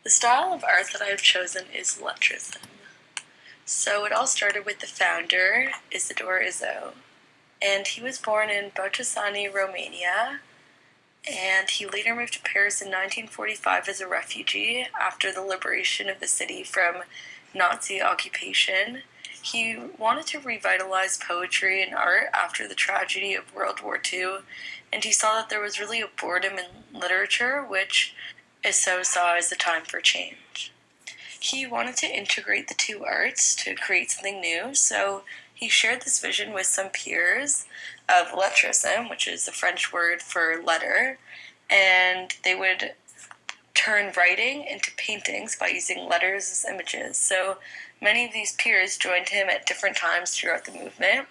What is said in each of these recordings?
The style of art that I have chosen is Lettrism. So it all started with the founder, Isidore Izzo, and he was born in Botoșani, Romania, and he later moved to Paris in 1945 as a refugee after the liberation of the city from Nazi occupation. He wanted to revitalize poetry and art after the tragedy of World War II, and he saw that there was really a boredom in literature, which Izzo saw as a time for change. He wanted to integrate the two arts to create something new, so he shared this vision with some peers of lettrism, which is the French word for letter, and they would turn writing into paintings by using letters as images. So many of these peers joined him at different times throughout the movement,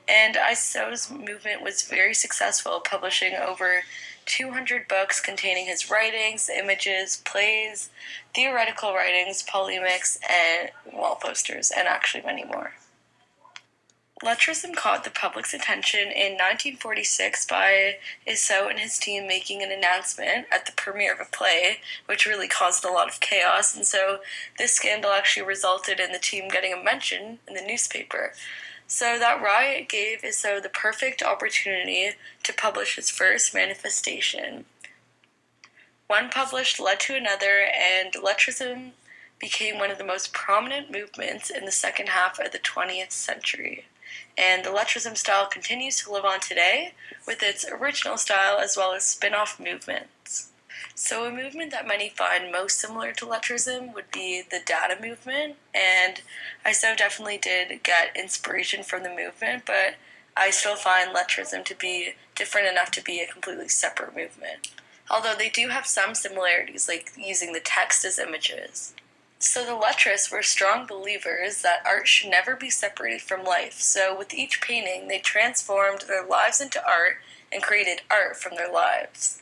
and Izzo's movement was very successful, publishing over 200 books containing his writings, images, plays, theoretical writings, polemics, and wall posters, and actually many more. Lettrism caught the public's attention in 1946 by Izzo and his team making an announcement at the premiere of a play, which really caused a lot of chaos, and so this scandal actually resulted in the team getting a mention in the newspaper. So that riot gave Izzo the perfect opportunity to publish his first manifestation. One published led to another, and Lettrism became one of the most prominent movements in the second half of the 20th century. And the Lettrism style continues to live on today with its original style as well as spin-off movements. So a movement that many find most similar to Lettrism would be the Dada movement, and Izzo definitely did get inspiration from the movement, but I still find Lettrism to be different enough to be a completely separate movement. Although they do have some similarities, like using the text as images. So the Lettrists were strong believers that art should never be separated from life, so with each painting they transformed their lives into art and created art from their lives.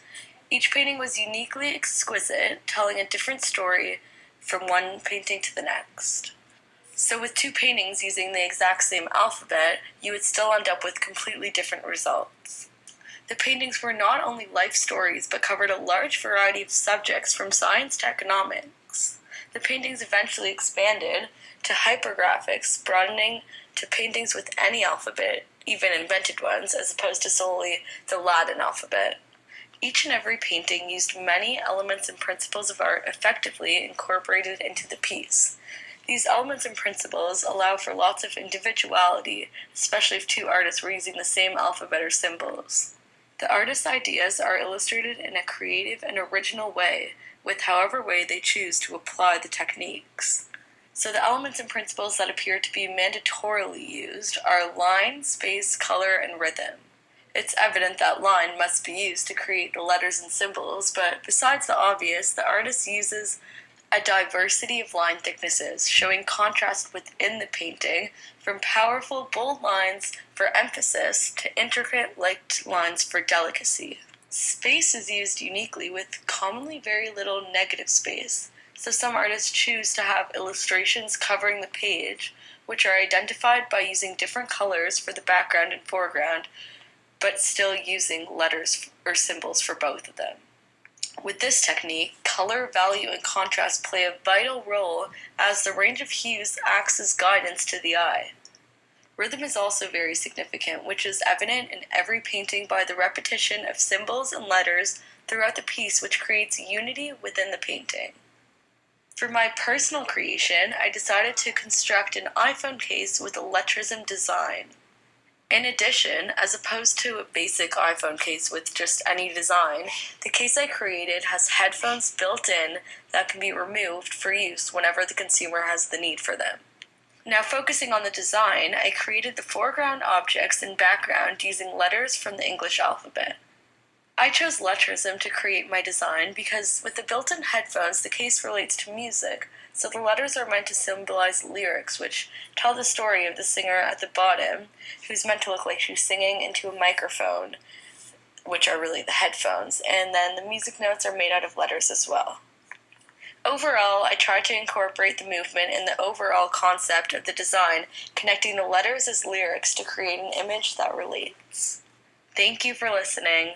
Each painting was uniquely exquisite, telling a different story from one painting to the next. So with two paintings using the exact same alphabet, you would still end up with completely different results. The paintings were not only life stories, but covered a large variety of subjects from science to economics. The paintings eventually expanded to hypergraphics, broadening to paintings with any alphabet, even invented ones, as opposed to solely the Latin alphabet. Each and every painting used many elements and principles of art effectively incorporated into the piece. These elements and principles allow for lots of individuality, especially if two artists were using the same alphabet or symbols. The artist's ideas are illustrated in a creative and original way, with however way they choose to apply the techniques. So the elements and principles that appear to be mandatorily used are line, space, color, and rhythm. It's evident that line must be used to create the letters and symbols, but besides the obvious, the artist uses a diversity of line thicknesses, showing contrast within the painting, from powerful, bold lines for emphasis to intricate, light lines for delicacy. Space is used uniquely, with commonly very little negative space, so some artists choose to have illustrations covering the page, which are identified by using different colors for the background and foreground, but still using letters or symbols for both of them. With this technique, color, value, and contrast play a vital role as the range of hues acts as guidance to the eye. Rhythm is also very significant, which is evident in every painting by the repetition of symbols and letters throughout the piece, which creates unity within the painting. For my personal creation, I decided to construct an iPhone case with a Lettrism design. In addition, as opposed to a basic iPhone case with just any design, the case I created has headphones built in that can be removed for use whenever the consumer has the need for them. Now focusing on the design, I created the foreground objects and background using letters from the English alphabet. I chose Lettrism to create my design because with the built-in headphones, the case relates to music, so the letters are meant to symbolize lyrics, which tell the story of the singer at the bottom, who's meant to look like she's singing into a microphone, which are really the headphones, and then the music notes are made out of letters as well. Overall, I tried to incorporate the movement in the overall concept of the design, connecting the letters as lyrics to create an image that relates. Thank you for listening.